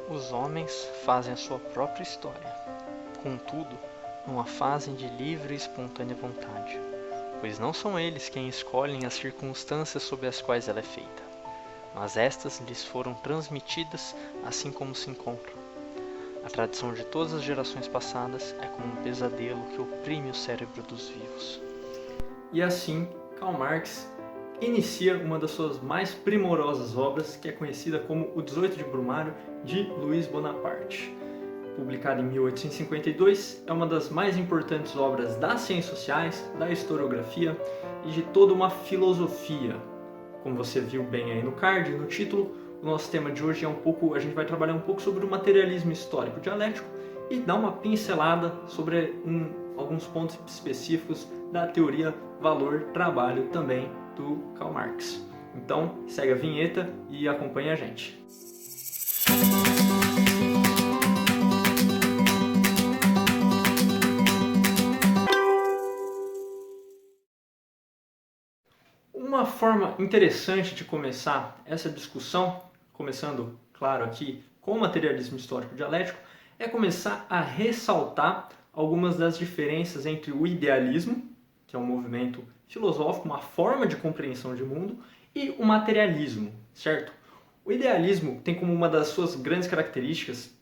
Os homens fazem a sua própria história, contudo, numa fase de livre e espontânea vontade, pois não são eles quem escolhem as circunstâncias sob as quais ela é feita, mas estas lhes foram transmitidas assim como se encontram. A tradição de todas as gerações passadas é como um pesadelo que oprime o cérebro dos vivos. E assim, Karl Marx inicia uma das suas mais primorosas obras, que é conhecida como O 18 de Brumário, de Luiz Bonaparte. Publicada em 1852, é uma das mais importantes obras das ciências sociais, da historiografia e de toda uma filosofia. Como você viu bem aí no card, no título, o nosso tema de hoje a gente vai trabalhar um pouco sobre o materialismo histórico dialético e dar uma pincelada sobre alguns pontos específicos da teoria valor-trabalho também do Karl Marx. Então, segue a vinheta e acompanhe a gente. Uma forma interessante de começar essa discussão, começando, claro, aqui com o materialismo histórico dialético, é começar a ressaltar algumas das diferenças entre o idealismo, que é um movimento filosófico, uma forma de compreensão de mundo, e o materialismo, certo? O idealismo tem como uma das suas grandes características,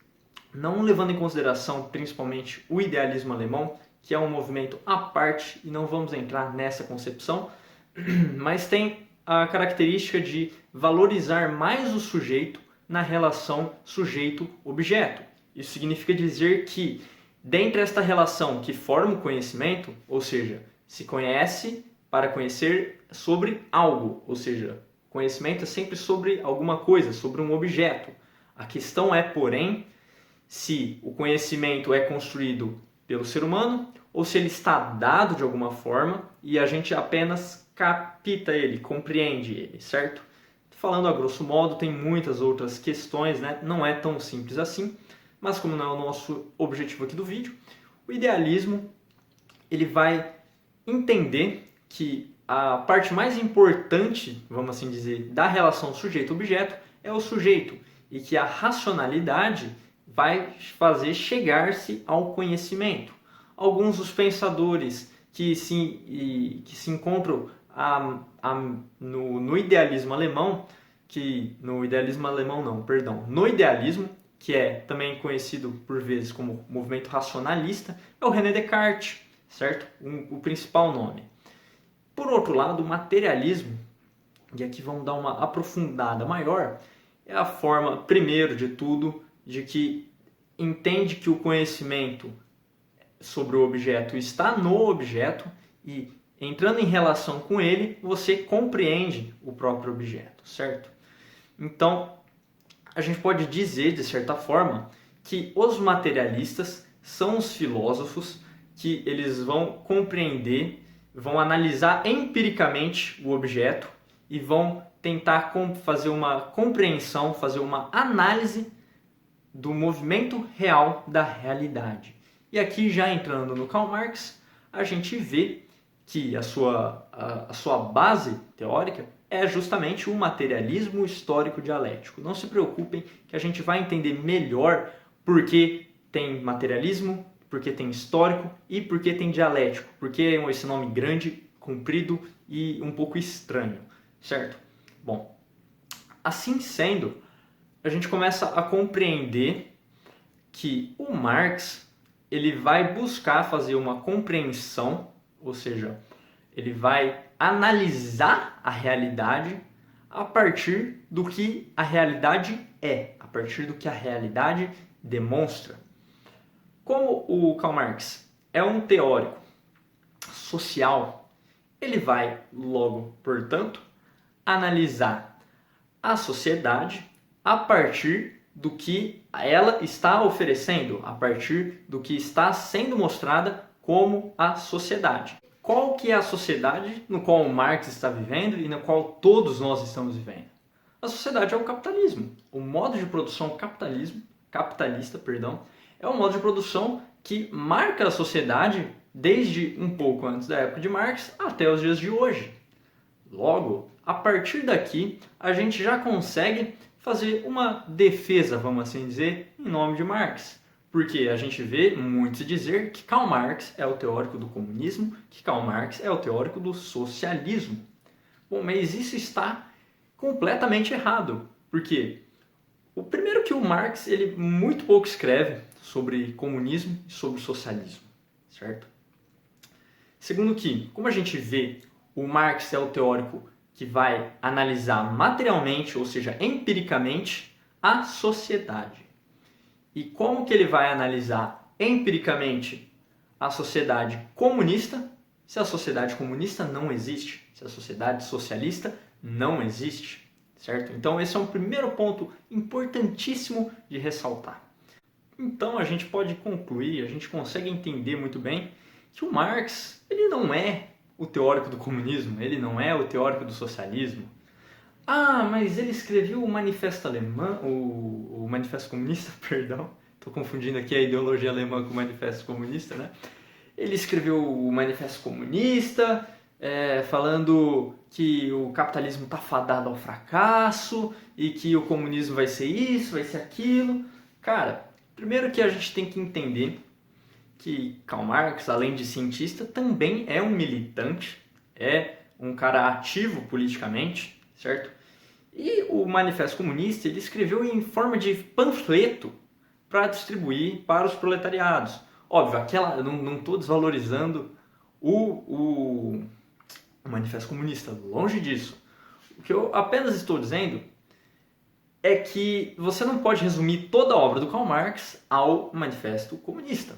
não levando em consideração principalmente o idealismo alemão, que é um movimento à parte, e não vamos entrar nessa concepção, mas tem a característica de valorizar mais o sujeito na relação sujeito-objeto. Isso significa dizer que, dentre esta relação que forma o conhecimento, ou seja, se conhece para conhecer sobre algo, ou seja, conhecimento é sempre sobre alguma coisa, sobre um objeto. A questão é, porém, se o conhecimento é construído pelo ser humano ou se ele está dado de alguma forma e a gente apenas capta ele, compreende ele, certo? Falando a grosso modo, tem muitas outras questões, né? Não é tão simples assim, mas como não é o nosso objetivo aqui do vídeo, o idealismo ele vai entender que a parte mais importante, vamos assim dizer, da relação sujeito-objeto é o sujeito e que a racionalidade vai fazer chegar-se ao conhecimento. Alguns dos pensadores que se encontram no idealismo alemão, no idealismo, que é também conhecido por vezes como movimento racionalista, é o René Descartes, certo? O principal nome. Por outro lado, o materialismo, e aqui vamos dar uma aprofundada maior, é a forma, primeiro de tudo, de que entende que o conhecimento sobre o objeto está no objeto e, entrando em relação com ele, você compreende o próprio objeto, certo? Então, a gente pode dizer, de certa forma, que os materialistas são os filósofos que eles vão compreender, vão analisar empiricamente o objeto e vão tentar fazer uma compreensão, fazer uma análise do movimento real da realidade. E aqui, já entrando no Karl Marx, a gente vê que a sua base teórica é justamente o materialismo histórico dialético. Não se preocupem que a gente vai entender melhor por que tem materialismo, por que tem histórico e por que tem dialético. Porque é esse nome grande, comprido e um pouco estranho, certo? Bom, assim sendo, a gente começa a compreender que o Marx ele vai buscar fazer uma compreensão, ou seja, ele vai analisar a realidade a partir do que a realidade é, a partir do que a realidade demonstra. Como o Karl Marx é um teórico social, ele vai logo, portanto, analisar a sociedade a partir do que ela está oferecendo, a partir do que está sendo mostrada como a sociedade. Qual que é a sociedade no qual o Marx está vivendo e na qual todos nós estamos vivendo? A sociedade é o capitalismo. O modo de produção capitalista, é um modo de produção que marca a sociedade desde um pouco antes da época de Marx até os dias de hoje. Logo, a partir daqui, a gente já consegue fazer uma defesa, vamos assim dizer, em nome de Marx. Porque a gente vê muitos dizer que Karl Marx é o teórico do comunismo, que Karl Marx é o teórico do socialismo. Bom, mas isso está completamente errado. Por quê? O primeiro que o Marx, ele muito pouco escreve sobre comunismo e sobre socialismo, certo? Segundo que, como a gente vê, o Marx é o teórico que vai analisar materialmente, ou seja, empiricamente, a sociedade. E como que ele vai analisar empiricamente a sociedade comunista, se a sociedade comunista não existe, se a sociedade socialista não existe, certo? Então esse é um primeiro ponto importantíssimo de ressaltar. Então a gente pode concluir, a gente consegue entender muito bem que o Marx, ele não é o teórico do comunismo, ele não é o teórico do socialismo. Ah, mas ele escreveu o Manifesto Alemão, o Manifesto Comunista, perdão. Estou confundindo aqui a ideologia alemã com o Manifesto Comunista, né? Ele escreveu o Manifesto Comunista, falando que o capitalismo está fadado ao fracasso e que o comunismo vai ser isso, vai ser aquilo. Cara, primeiro que a gente tem que entender que Karl Marx, além de cientista, também é um militante, é um cara ativo politicamente, certo? E o Manifesto Comunista ele escreveu em forma de panfleto para distribuir para os proletariados. Óbvio, não estou desvalorizando o Manifesto Comunista, longe disso. O que eu apenas estou dizendo é que você não pode resumir toda a obra do Karl Marx ao Manifesto Comunista.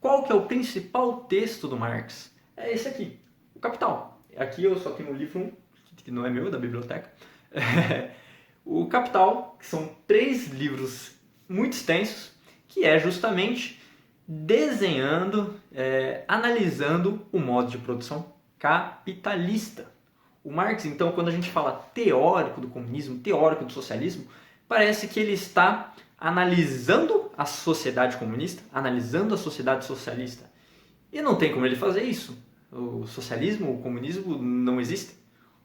Qual que é o principal texto do Marx? É esse aqui, o Capital. Aqui eu só tenho um livro, que não é meu, é da biblioteca. O Capital, que são 3 livros muito extensos, que é justamente desenhando, analisando o modo de produção capitalista. O Marx, então, quando a gente fala teórico do comunismo, teórico do socialismo, parece que ele está analisando a sociedade comunista, analisando a sociedade socialista. E não tem como ele fazer isso. O socialismo, o comunismo não existem.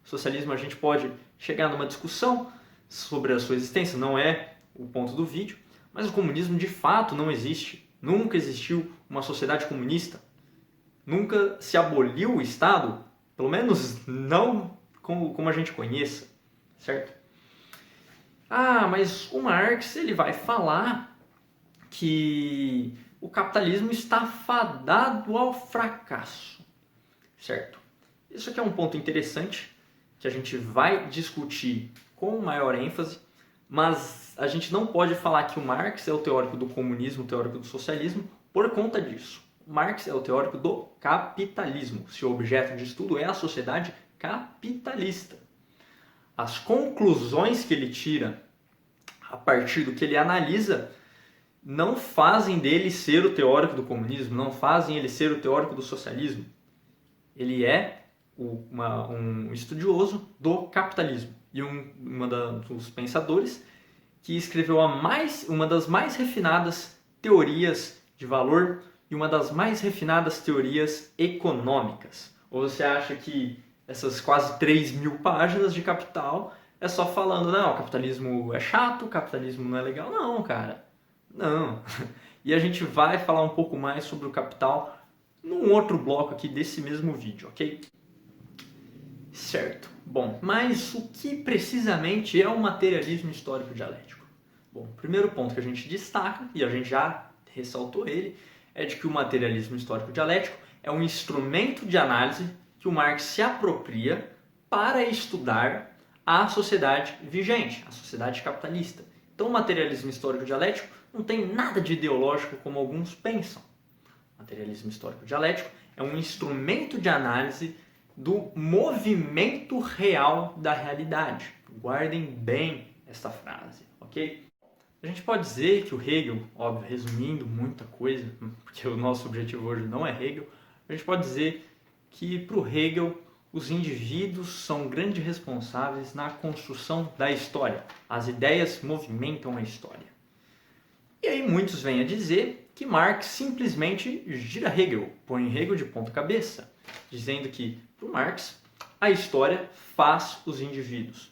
O socialismo a gente pode chegar numa discussão sobre a sua existência, não é o ponto do vídeo, mas o comunismo de fato não existe. Nunca existiu uma sociedade comunista. Nunca se aboliu o Estado, pelo menos não como a gente conheça, certo? Ah, mas o Marx ele vai falar que o capitalismo está fadado ao fracasso, certo? Isso aqui é um ponto interessante que a gente vai discutir com maior ênfase, mas a gente não pode falar que o Marx é o teórico do comunismo, o teórico do socialismo, por conta disso. Marx é o teórico do capitalismo. Seu objeto de estudo é a sociedade capitalista. As conclusões que ele tira a partir do que ele analisa não fazem dele ser o teórico do comunismo, não fazem ele ser o teórico do socialismo. Ele é um estudioso do capitalismo e dos pensadores que escreveu uma das mais refinadas teorias de valor e uma das mais refinadas teorias econômicas. Ou você acha que essas quase 3.000 páginas de Capital é só falando, não, o capitalismo é chato, o capitalismo não é legal? Não, cara. Não. E a gente vai falar um pouco mais sobre o Capital num outro bloco aqui desse mesmo vídeo, ok? Certo. Bom, mas o que precisamente é o materialismo histórico dialético? Bom, o primeiro ponto que a gente destaca, e a gente já ressaltou ele, é de que o materialismo histórico dialético é um instrumento de análise que o Marx se apropria para estudar a sociedade vigente, a sociedade capitalista. Então o materialismo histórico dialético não tem nada de ideológico como alguns pensam. O materialismo histórico dialético é um instrumento de análise do movimento real da realidade. Guardem bem esta frase, ok? A gente pode dizer que o Hegel, óbvio, resumindo muita coisa, porque o nosso objetivo hoje não é Hegel, a gente pode dizer que para o Hegel os indivíduos são grandes responsáveis na construção da história. As ideias movimentam a história. E aí muitos vêm a dizer que Marx simplesmente gira Hegel, põe Hegel de ponta cabeça, dizendo que, para Marx, a história faz os indivíduos.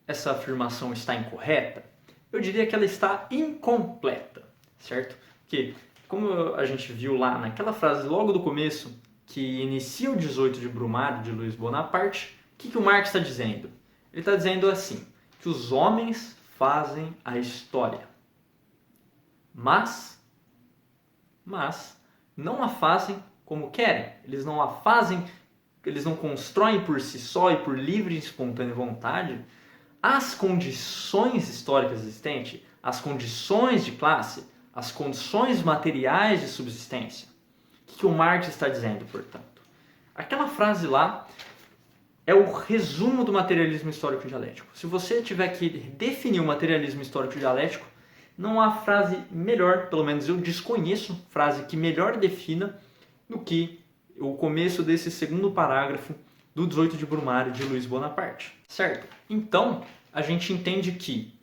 essa afirmação está incorreta? Eu diria que ela está incompleta, certo? Porque, como a gente viu lá naquela frase logo do começo, que inicia o 18 de Brumário, de Luiz Bonaparte, o que o Marx está dizendo? Ele está dizendo assim, que os homens fazem a história, mas não a fazem como querem. Eles não a fazem, eles não constroem por si só e por livre e espontânea vontade as condições históricas existentes, as condições de classe, as condições materiais de subsistência. O que o Marx está dizendo, portanto? Aquela frase lá é o resumo do materialismo histórico-dialético. Se você tiver que definir o materialismo histórico-dialético, não há frase melhor, pelo menos eu desconheço frase que melhor defina do que o começo desse segundo parágrafo do 18 de Brumário de Luiz Bonaparte. Certo? Então, a gente entende que,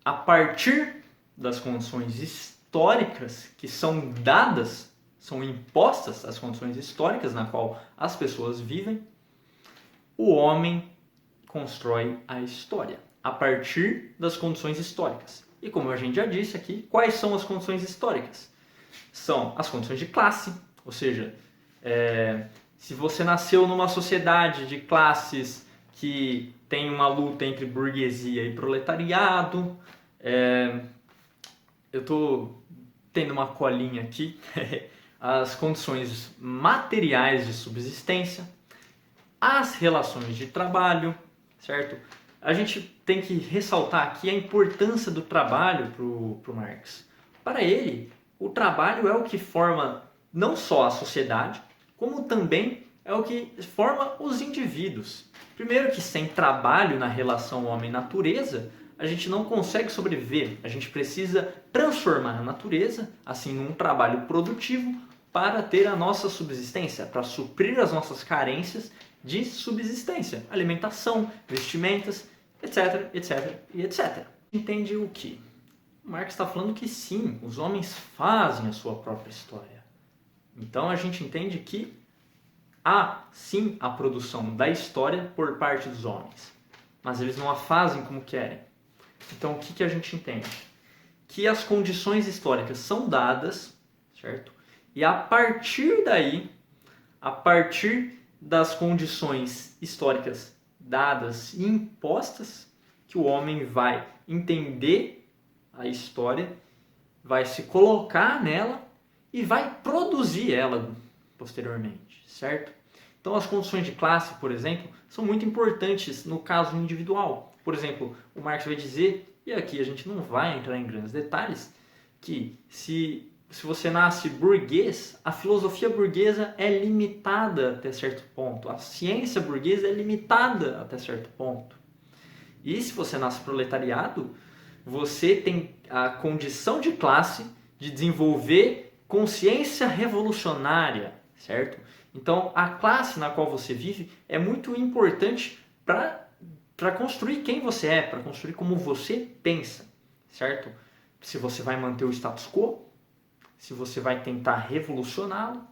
a partir das condições históricas que são dadas, são impostas as condições históricas na qual as pessoas vivem, o homem constrói a história a partir das condições históricas. E como a gente já disse aqui, quais são as condições históricas? São as condições de classe, ou seja, se você nasceu numa sociedade de classes que tem uma luta entre burguesia e proletariado, eu estou tendo uma colinha aqui, as condições materiais de subsistência, as relações de trabalho, certo? A gente tem que ressaltar aqui a importância do trabalho para o Marx. Para ele, o trabalho é o que forma não só a sociedade, como também é o que forma os indivíduos. Primeiro que sem trabalho na relação homem-natureza, a gente não consegue sobreviver. A gente precisa transformar a natureza, assim, num trabalho produtivo para ter a nossa subsistência, para suprir as nossas carências de subsistência, alimentação, vestimentas, etc, etc e etc. Entende o que? O Marx está falando que sim, os homens fazem a sua própria história. Então a gente entende que há sim a produção da história por parte dos homens, mas eles não a fazem como querem. Então o que a gente entende? Que as condições históricas são dadas, certo? E a partir daí, a partir das condições históricas dadas e impostas, que o homem vai entender a história, vai se colocar nela e vai produzir ela posteriormente, certo? Então as condições de classe, por exemplo, são muito importantes no caso individual. Por exemplo, o Marx vai dizer, e aqui a gente não vai entrar em grandes detalhes, que se você nasce burguês, a filosofia burguesa é limitada até certo ponto. A ciência burguesa é limitada até certo ponto. E se você nasce proletariado, você tem a condição de classe de desenvolver consciência revolucionária, certo? Então, a classe na qual você vive é muito importante para construir quem você é, para construir como você pensa, certo? Se você vai manter o status quo, se você vai tentar revolucioná-lo,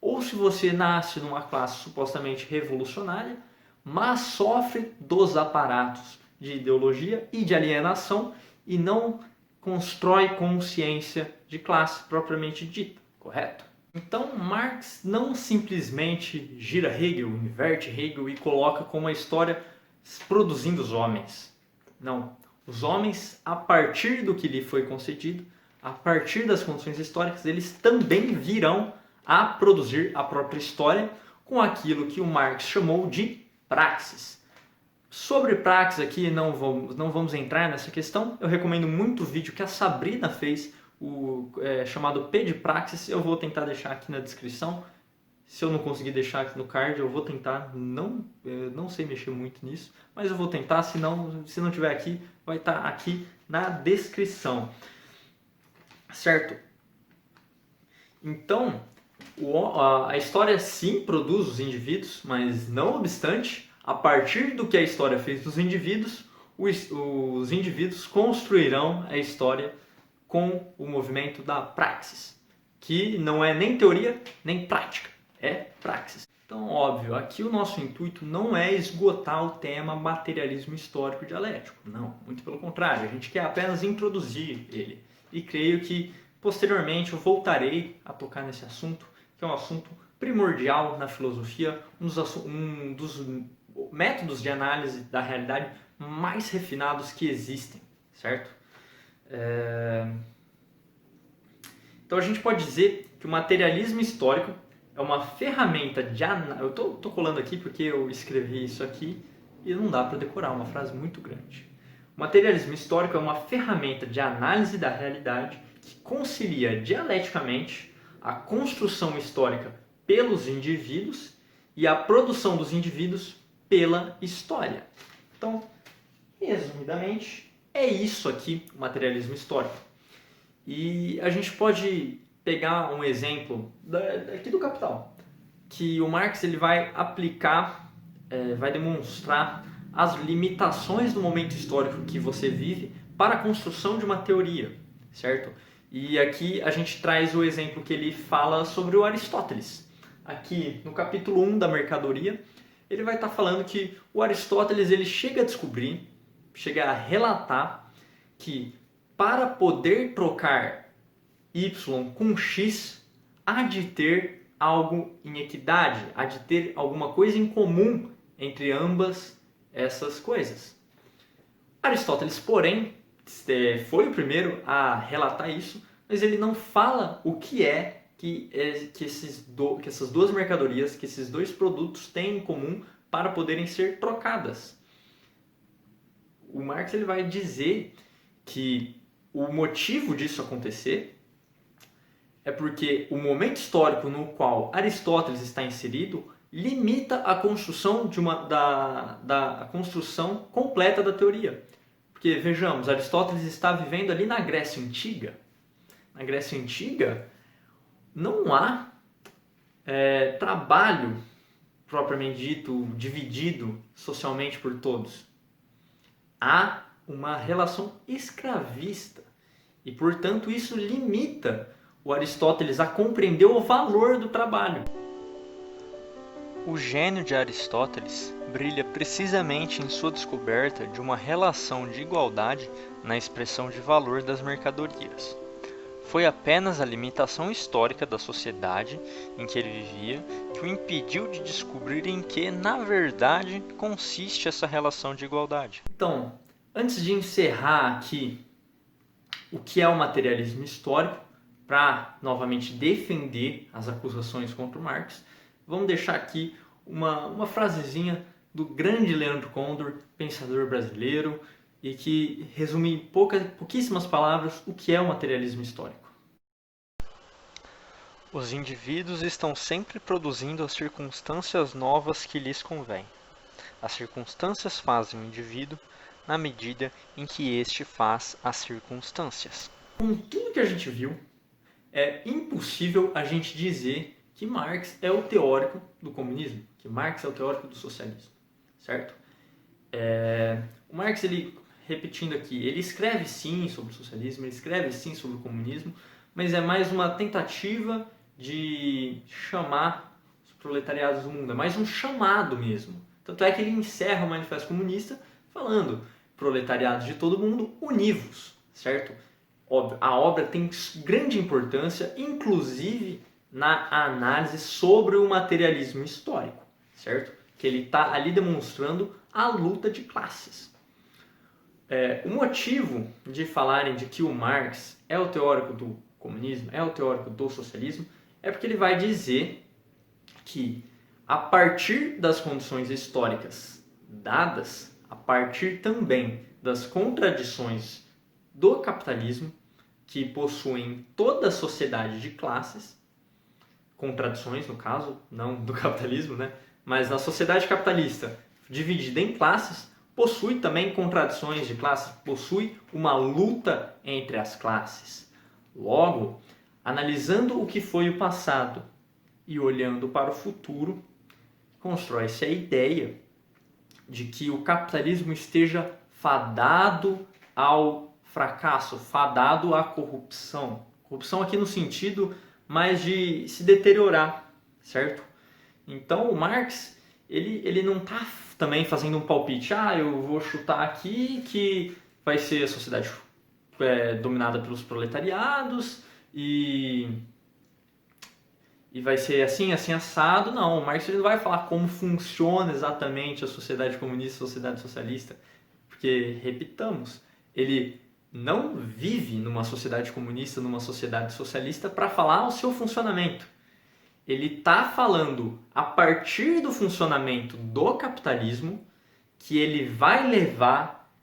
ou se você nasce numa classe supostamente revolucionária, mas sofre dos aparatos de ideologia e de alienação e não constrói consciência de classe propriamente dita, correto? Então Marx não simplesmente gira Hegel, inverte Hegel e coloca como a história produzindo os homens. Não, os homens, a partir do que lhe foi concedido, a partir das condições históricas, eles também virão a produzir a própria história com aquilo que o Marx chamou de praxis. Sobre praxis aqui, não vamos entrar nessa questão. Eu recomendo muito o vídeo que a Sabrina fez, chamado P de Praxis. Eu vou tentar deixar aqui na descrição. Se eu não conseguir deixar aqui no card, eu vou tentar. Não sei mexer muito nisso, mas eu vou tentar. Se não tiver aqui, vai estar aqui na descrição. Certo? Então, a história sim produz os indivíduos, mas não obstante, a partir do que a história fez dos indivíduos, os indivíduos construirão a história com o movimento da praxis, que não é nem teoria nem prática, é praxis. Então, óbvio, aqui o nosso intuito não é esgotar o tema materialismo histórico dialético. Não, muito pelo contrário, a gente quer apenas introduzir ele. E creio que, posteriormente, eu voltarei a tocar nesse assunto, que é um assunto primordial na filosofia, um dos métodos de análise da realidade mais refinados que existem, certo? Então, a gente pode dizer que o materialismo histórico é uma ferramenta de análise. Eu tô colando aqui porque eu escrevi isso aqui e não dá para decorar, uma frase muito grande. O materialismo histórico é uma ferramenta de análise da realidade que concilia dialeticamente a construção histórica pelos indivíduos e a produção dos indivíduos pela história. Então, resumidamente, é isso aqui, o materialismo histórico. E a gente pode pegar um exemplo aqui do Capital, que o Marx ele vai aplicar, vai demonstrar as limitações do momento histórico que você vive para a construção de uma teoria, certo? E aqui a gente traz o exemplo que ele fala sobre o Aristóteles. Aqui no capítulo 1 da Mercadoria, ele vai estar falando que o Aristóteles ele chega a descobrir, chega a relatar que para poder trocar Y com X, há de ter algo em equidade, há de ter alguma coisa em comum entre ambas essas coisas. Aristóteles, porém, foi o primeiro a relatar isso, mas ele não fala o que é que essas duas mercadorias, que esses dois produtos têm em comum para poderem ser trocadas. O Marx ele vai dizer que o motivo disso acontecer é porque o momento histórico no qual Aristóteles está inserido limita a construção a construção completa da teoria. Porque, vejamos, Aristóteles está vivendo ali na Grécia Antiga. Na Grécia Antiga, não há trabalho propriamente dito, dividido socialmente por todos. Há uma relação escravista. E, portanto, isso limita o Aristóteles a compreender o valor do trabalho. O gênio de Aristóteles brilha precisamente em sua descoberta de uma relação de igualdade na expressão de valor das mercadorias. Foi apenas a limitação histórica da sociedade em que ele vivia que o impediu de descobrir em que, na verdade, consiste essa relação de igualdade. Então, antes de encerrar aqui o que é o materialismo histórico, para novamente defender as acusações contra o Marx, vamos deixar aqui uma frasezinha do grande Leandro Condor, pensador brasileiro, e que resume em pouquíssimas palavras o que é o materialismo histórico. Os indivíduos estão sempre produzindo as circunstâncias novas que lhes convém. As circunstâncias fazem o indivíduo na medida em que este faz as circunstâncias. Com tudo que a gente viu, é impossível a gente dizer que Marx é o teórico do comunismo, que Marx é o teórico do socialismo, certo? O Marx, ele, repetindo aqui, ele escreve sim sobre o socialismo, ele escreve sim sobre o comunismo, mas é mais uma tentativa de chamar os proletariados do mundo, é mais um chamado mesmo. Tanto é que ele encerra o Manifesto Comunista falando: proletariados de todo mundo, univos, certo? Óbvio, a obra tem grande importância, inclusive na análise sobre o materialismo histórico, certo? Que ele está ali demonstrando a luta de classes. O motivo de falarem de que o Marx é o teórico do comunismo, é o teórico do socialismo, é porque ele vai dizer que, a partir das condições históricas dadas, a partir também das contradições do capitalismo, que possuem toda a sociedade de classes, contradições no caso, não do capitalismo, né? Mas na sociedade capitalista dividida em classes, possui também contradições de classes, possui uma luta entre as classes. Logo, analisando o que foi o passado e olhando para o futuro, constrói-se a ideia de que o capitalismo esteja fadado ao fracasso, fadado à corrupção. Corrupção aqui no sentido mais de se deteriorar, certo? Então o Marx ele não está também fazendo um palpite, eu vou chutar aqui que vai ser a sociedade dominada pelos proletariados e vai ser assim, assim, assado. Não, o Marx ele não vai falar como funciona exatamente a sociedade comunista, a sociedade socialista, porque, repitamos, ele não vive numa sociedade comunista, numa sociedade socialista para falar o seu funcionamento. Ele está falando a partir do funcionamento do capitalismo que ele vai levar,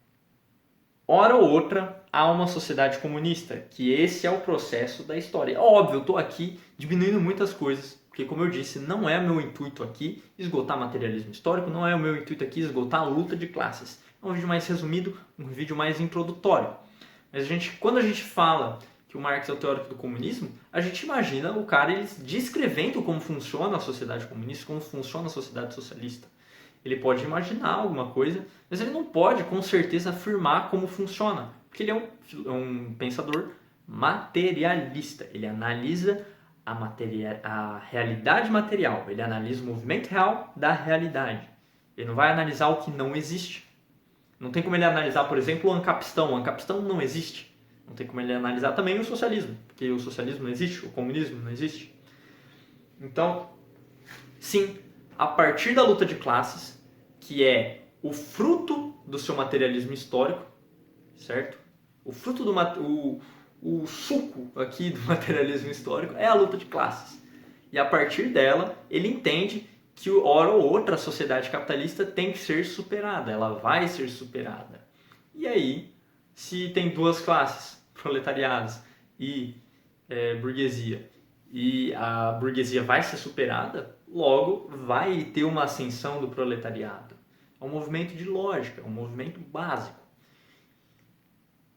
hora ou outra, a uma sociedade comunista, que esse é o processo da história. Óbvio, eu estou aqui diminuindo muitas coisas, porque, como eu disse, não é meu intuito aqui esgotar materialismo histórico, não é o meu intuito aqui esgotar a luta de classes. É um vídeo mais resumido, um vídeo mais introdutório. Mas quando a gente fala que o Marx é o teórico do comunismo, a gente imagina o cara descrevendo como funciona a sociedade comunista, como funciona a sociedade socialista. Ele pode imaginar alguma coisa, mas ele não pode, com certeza, afirmar como funciona, porque ele é um pensador materialista. Ele analisa a realidade material, ele analisa o movimento real da realidade. Ele não vai analisar o que não existe. Não tem como ele analisar, por exemplo, o ancapistão. O ancapistão não existe. Não tem como ele analisar também o socialismo, porque o socialismo não existe, o comunismo não existe. Então, sim, a partir da luta de classes, que é o fruto do seu materialismo histórico, certo? O fruto o suco aqui do materialismo histórico é a luta de classes. E a partir dela, ele entende que hora ou outra a sociedade capitalista tem que ser superada, ela vai ser superada. E aí, se tem duas classes, proletariados e burguesia, e a burguesia vai ser superada, logo vai ter uma ascensão do proletariado. É um movimento de lógica, é um movimento básico.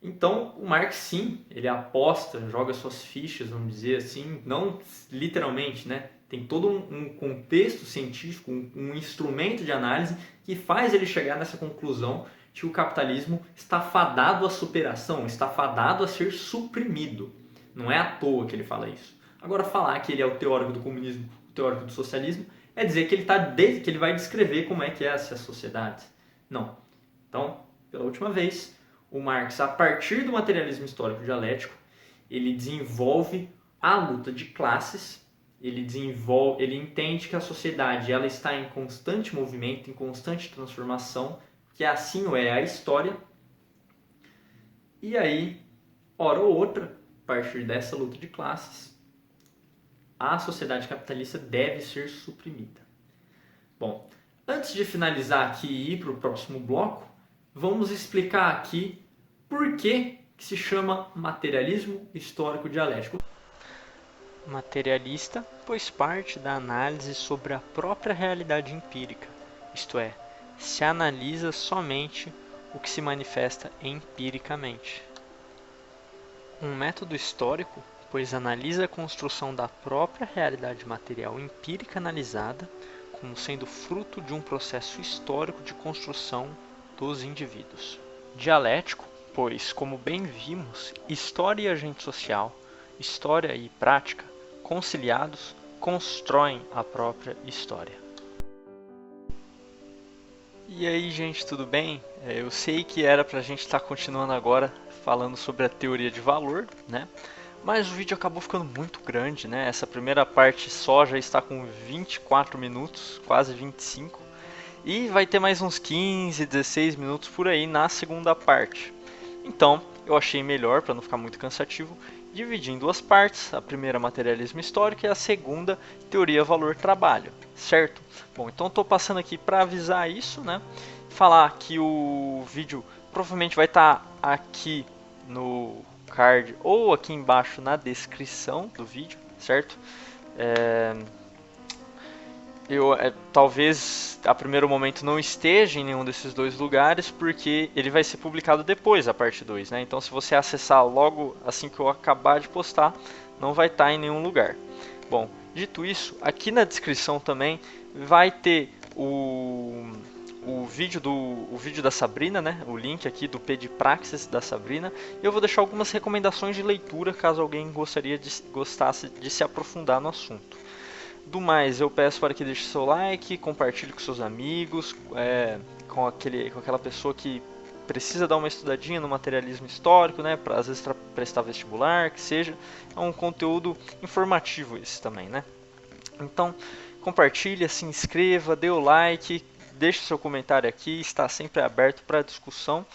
Então, o Marx, sim, ele aposta, joga suas fichas, vamos dizer assim, não literalmente, né? Tem todo um contexto científico, um instrumento de análise que faz ele chegar nessa conclusão que o capitalismo está fadado à superação, está fadado a ser suprimido. Não é à toa que ele fala isso. Agora, falar que ele é o teórico do comunismo, o teórico do socialismo, é dizer que ele vai descrever como é que é essa sociedade. Não. Então, pela última vez, o Marx, a partir do materialismo histórico dialético, ele desenvolve a luta de classes, ele entende que a sociedade ela está em constante movimento, em constante transformação, que assim é a história. E aí, hora ou outra, a partir dessa luta de classes, a sociedade capitalista deve ser suprimida. Bom, antes de finalizar aqui e ir para o próximo bloco, vamos explicar aqui por que se chama materialismo histórico dialético. Materialista, pois parte da análise sobre a própria realidade empírica, isto é, se analisa somente o que se manifesta empiricamente. Um método histórico, pois analisa a construção da própria realidade material empírica analisada como sendo fruto de um processo histórico de construção dos indivíduos. Dialético, pois, como bem vimos, história e agente social, história e prática, conciliados, constroem a própria história. E aí, gente, tudo bem? Eu sei que era pra gente estar continuando agora falando sobre a teoria de valor, né? Mas o vídeo acabou ficando muito grande, né? Essa primeira parte só já está com 24 minutos, quase 25. E vai ter mais uns 15, 16 minutos por aí na segunda parte. Então, eu achei melhor, para não ficar muito cansativo, dividir em duas partes. A primeira, materialismo histórico, e a segunda, teoria valor-trabalho, certo? Bom, então estou passando aqui para avisar isso, né? Falar que o vídeo provavelmente vai estar aqui no card ou aqui embaixo na descrição do vídeo, certo? Talvez a primeiro momento não esteja em nenhum desses dois lugares, porque ele vai ser publicado depois, a parte 2, né? Então se você acessar logo assim que eu acabar de postar, não vai estar em nenhum lugar. Bom, dito isso, aqui na descrição também vai ter o vídeo da Sabrina, né? O link aqui do Pedipraxis da Sabrina. Eu vou deixar algumas recomendações de leitura caso alguém gostasse de se aprofundar no assunto. Do mais, eu peço para que deixe seu like, compartilhe com seus amigos, com aquela pessoa que precisa dar uma estudadinha no materialismo histórico, né, para às vezes prestar vestibular, que seja. É um conteúdo informativo esse também, né? Então, compartilha, se inscreva, dê o like, deixe seu comentário aqui, está sempre aberto para discussão.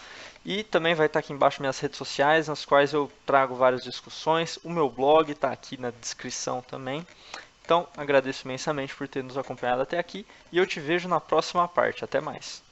E também vai estar aqui embaixo minhas redes sociais, nas quais eu trago várias discussões. O meu blog está aqui na descrição também. Então, agradeço imensamente por ter nos acompanhado até aqui e eu te vejo na próxima parte. Até mais!